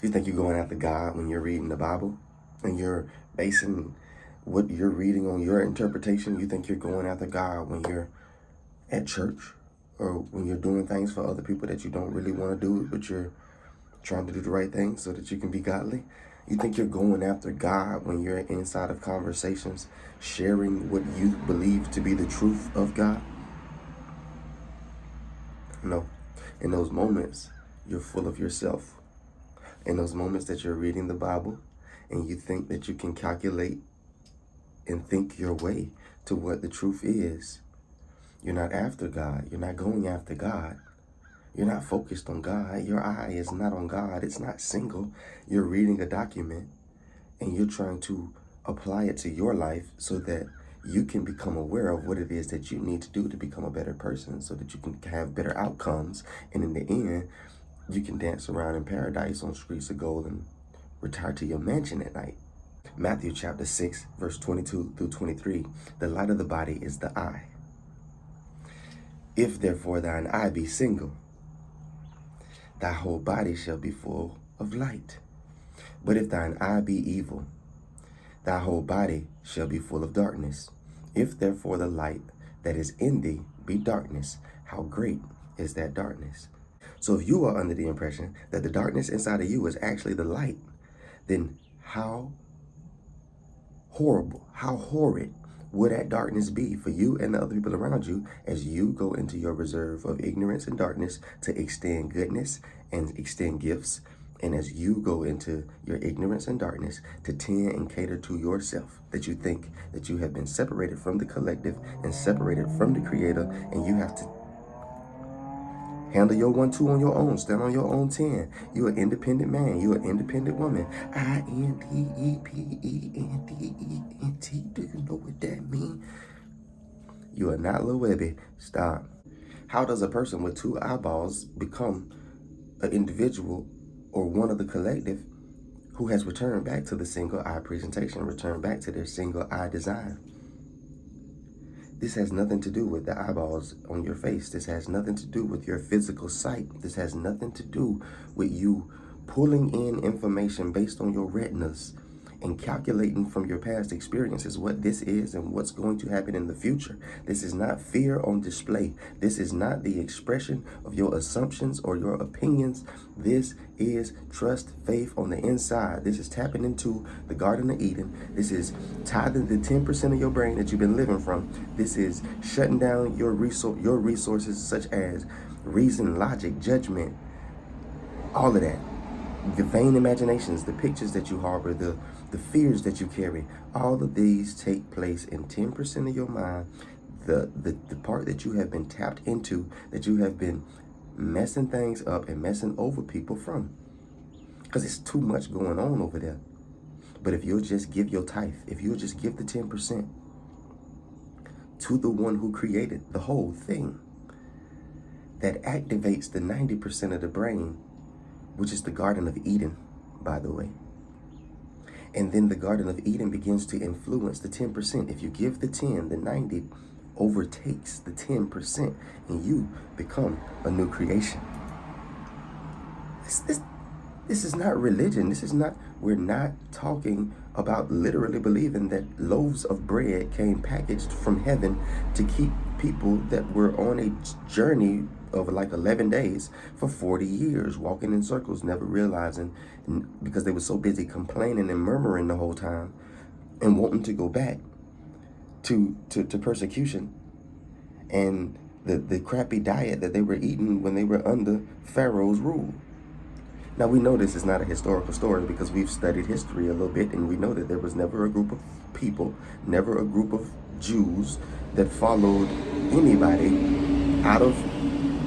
You think you're going after God when you're reading the Bible and you're basing what you're reading on your interpretation? You think you're going after God when you're at church or when you're doing things for other people that you don't really want to do, but you're trying to do the right thing so that you can be godly? You think you're going after God when you're inside of conversations, sharing what you believe to be the truth of God? No. In those moments, you're full of yourself. In those moments that you're reading the Bible and you think that you can calculate and think your way to what the truth is, you're not after God. You're not going after God. You're not focused on God. Your eye is not on God. It's not single. You're reading a document and you're trying to apply it to your life so that you can become aware of what it is that you need to do to become a better person so that you can have better outcomes. And in the end, you can dance around in paradise on streets of gold and retire to your mansion at night. Matthew chapter 6, verse 22 through 23. The light of the body is the eye. If therefore thine eye be single, thy whole body shall be full of light. But if thine eye be evil, thy whole body shall be full of darkness. If therefore the light that is in thee be darkness, how great is that darkness? So if you are under the impression that the darkness inside of you is actually the light, then how horrible, how horrid would that darkness be for you and the other people around you as you go into your reserve of ignorance and darkness to extend goodness and extend gifts, and as you go into your ignorance and darkness to tend and cater to yourself, that you think that you have been separated from the collective and separated from the creator, and you have to handle your 1-2 on your own. Stand on your own 10. You're an independent man. You're an independent woman. INDEPENDENT. Do you know what that means? You are not Lil Webby. Stop. How does a person with 2 eyeballs become an individual or one of the collective who has returned back to the single eye presentation, returned back to their single eye design? This has nothing to do with the eyeballs on your face. This has nothing to do with your physical sight. This has nothing to do with you pulling in information based on your retinas and calculating from your past experiences what this is and what's going to happen in the future. This is not fear on display. This is not the expression of your assumptions or your opinions. This is trust, faith on the inside. This is tapping into the Garden of Eden. This is tithing the 10% of your brain that you've been living from. This is shutting down your resources such as reason, logic, judgment, all of that. The vain imaginations, the pictures that you harbor, the fears that you carry, all of these take place in 10% of your mind, the part that you have been tapped into, that you have been messing things up and messing over people from. Because it's too much going on over there. But if you'll just give your tithe, if you'll just give the 10% to the one who created the whole thing, that activates the 90% of the brain, which is the Garden of Eden, by the way. And then the Garden of Eden begins to influence the 10%. If you give the 10, the 90 overtakes the 10%, and you become a new creation. This is not religion. We're not talking about literally believing that loaves of bread came packaged from heaven to keep people that were on a journey of like 11 days for 40 years, walking in circles, never realizing, because they were so busy complaining and murmuring the whole time and wanting to go back to persecution and the crappy diet that they were eating when they were under Pharaoh's rule. Now, we know this is not a historical story because we've studied history a little bit, and we know that there was never a group of people, never a group of Jews that followed anybody out of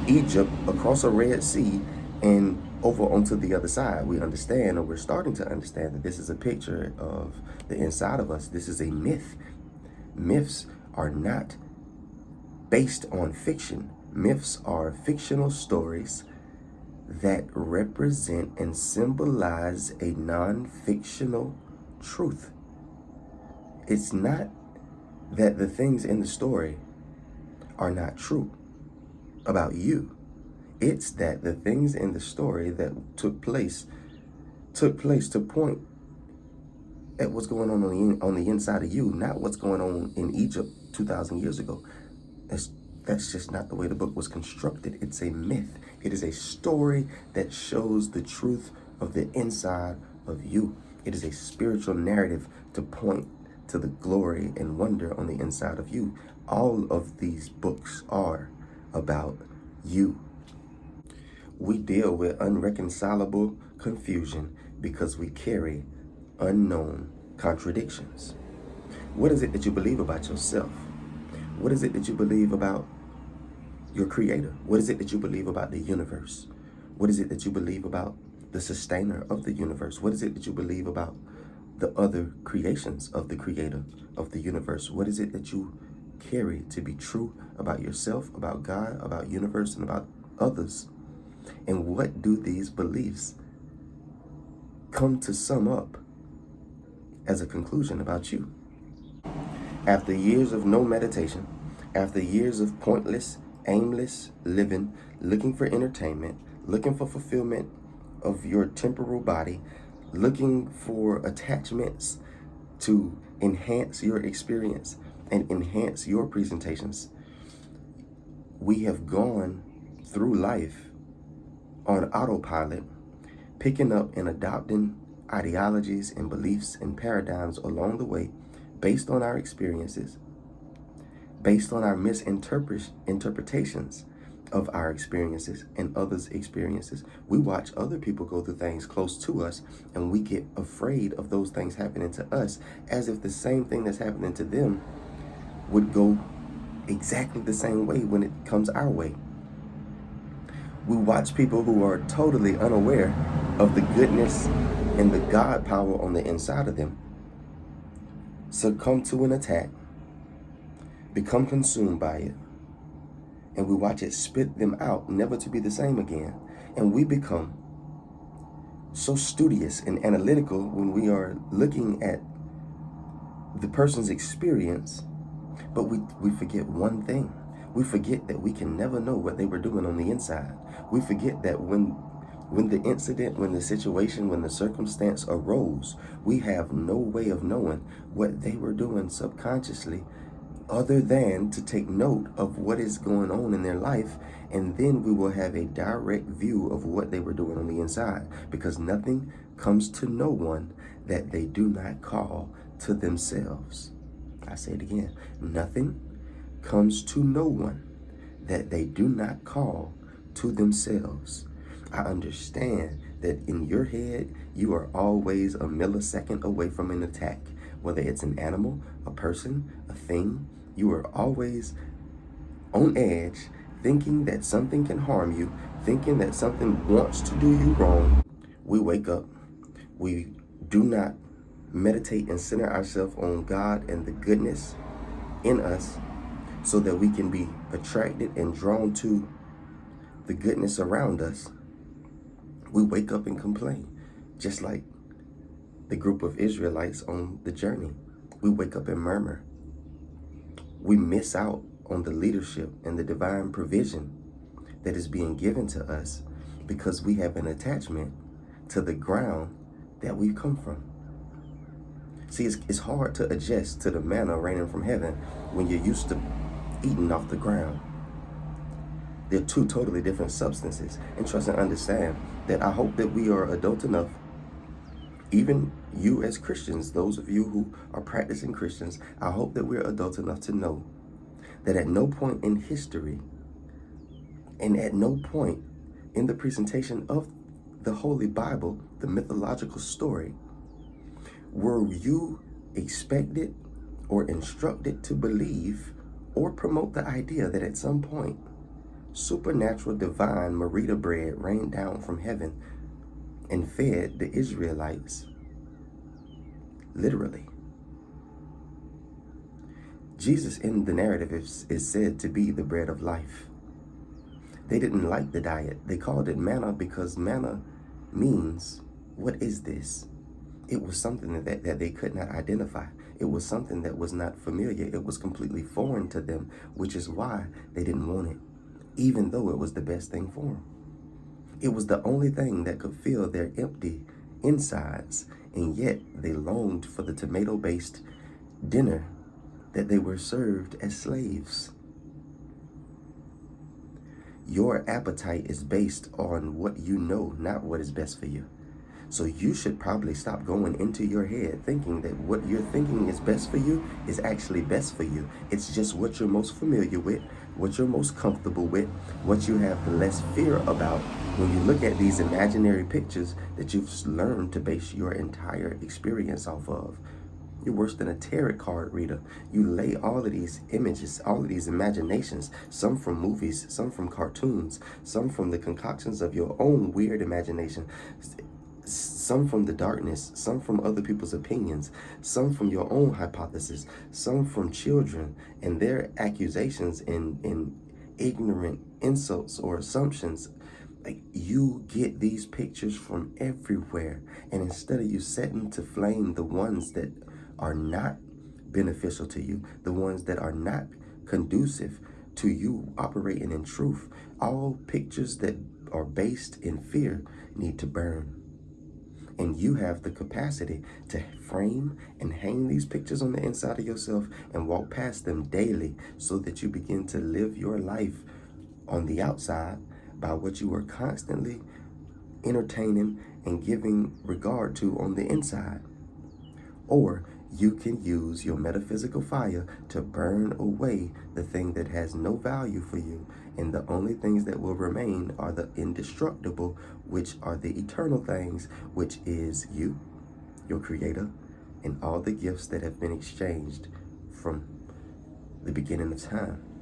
Egypt across a Red Sea and over onto the other side. We understand, or we're starting to understand, that this is a picture of the inside of us. This is a myth. Myths are not based on fiction. Myths are fictional stories that represent and symbolize a non-fictional truth. It's not that the things in the story are not true about you. It's that the things in the story that took place took place to point at what's going on the inside of you, not what's going on in Egypt 2,000 years ago. That's just not the way the book was constructed. It's a myth. It is a story that shows the truth of the inside of you. It is a spiritual narrative to point to the glory and wonder on the inside of you. All of these books are about you. We deal with unreconcilable confusion because we carry unknown contradictions. What is it that you believe about yourself? What is it that you believe about your creator? What is it that you believe about the universe? What is it that you believe about the sustainer of the universe? What is it that you believe about the other creations of the creator of the universe? What is it that you carry to be true about yourself, about God, about universe, and about others? And what do these beliefs come to sum up as a conclusion about you? After years of no meditation, after years of pointless, aimless living, looking for entertainment, looking for fulfillment of your temporal body, looking for attachments to enhance your experience and enhance your presentations, we have gone through life on autopilot, picking up and adopting ideologies and beliefs and paradigms along the way based on our experiences, based on our misinterpretations of our experiences and others' experiences. We watch other people go through things close to us, and we get afraid of those things happening to us, as if the same thing that's happening to them would go exactly the same way when it comes our way. We watch people who are totally unaware of the goodness and the God power on the inside of them succumb to an attack, become consumed by it, and we watch it spit them out, never to be the same again. And we become so studious and analytical when we are looking at the person's experience, but we forget one thing. We forget that we can never know what they were doing on the inside. We forget that when the incident, when the situation, when the circumstance arose, we have no way of knowing what they were doing subconsciously other than to take note of what is going on in their life, and then we will have a direct view of what they were doing on the inside, because nothing comes to no one that they do not call to themselves. I say it again. Nothing comes to no one that they do not call to themselves. I understand that in your head, you are always a millisecond away from an attack. Whether it's an animal, a person, a thing, you are always on edge, thinking that something can harm you, thinking that something wants to do you wrong. We wake up. We do not meditate and center ourselves on God and the goodness in us so that we can be attracted and drawn to the goodness around us. We wake up and complain, just like the group of Israelites on the journey. We wake up and murmur. We miss out on the leadership and the divine provision that is being given to us because we have an attachment to the ground that we've come from. See, it's hard to adjust to the manna raining from heaven when you're used to eating off the ground. They're two totally different substances. And trust and understand that I hope that we are adult enough, even you as Christians, those of you who are practicing Christians, I hope that we're adult enough to know that at no point in history and at no point in the presentation of the Holy Bible, the mythological story, were you expected or instructed to believe or promote the idea that at some point supernatural divine Merida bread rained down from heaven and fed the Israelites, literally. Jesus in the narrative is said to be the bread of life. They didn't like the diet. They called it manna because manna means, what is this? It was something that they could not identify. It was something that was not familiar. It was completely foreign to them, which is why they didn't want it, even though it was the best thing for them. It was the only thing that could fill their empty insides, and yet they longed for the tomato-based dinner that they were served as slaves. Your appetite is based on what you know, not what is best for you. So you should probably stop going into your head thinking that what you're thinking is best for you is actually best for you. It's just what you're most familiar with, what you're most comfortable with, what you have the less fear about when you look at these imaginary pictures that you've learned to base your entire experience off of. You're worse than a tarot card reader. You lay all of these images, all of these imaginations, some from movies, some from cartoons, some from the concoctions of your own weird imagination, some from the darkness, some from other people's opinions, some from your own hypothesis, some from children and their accusations and ignorant insults or assumptions. Like, you get these pictures from everywhere, and instead of you setting to flame the ones that are not beneficial to you, the ones that are not conducive to you operating in truth, all pictures that are based in fear need to burn. And you have the capacity to frame and hang these pictures on the inside of yourself and walk past them daily so that you begin to live your life on the outside by what you are constantly entertaining and giving regard to on the inside. Or you can use your metaphysical fire to burn away the thing that has no value for you. And the only things that will remain are the indestructible, which are the eternal things, which is you, your creator, and all the gifts that have been exchanged from the beginning of time.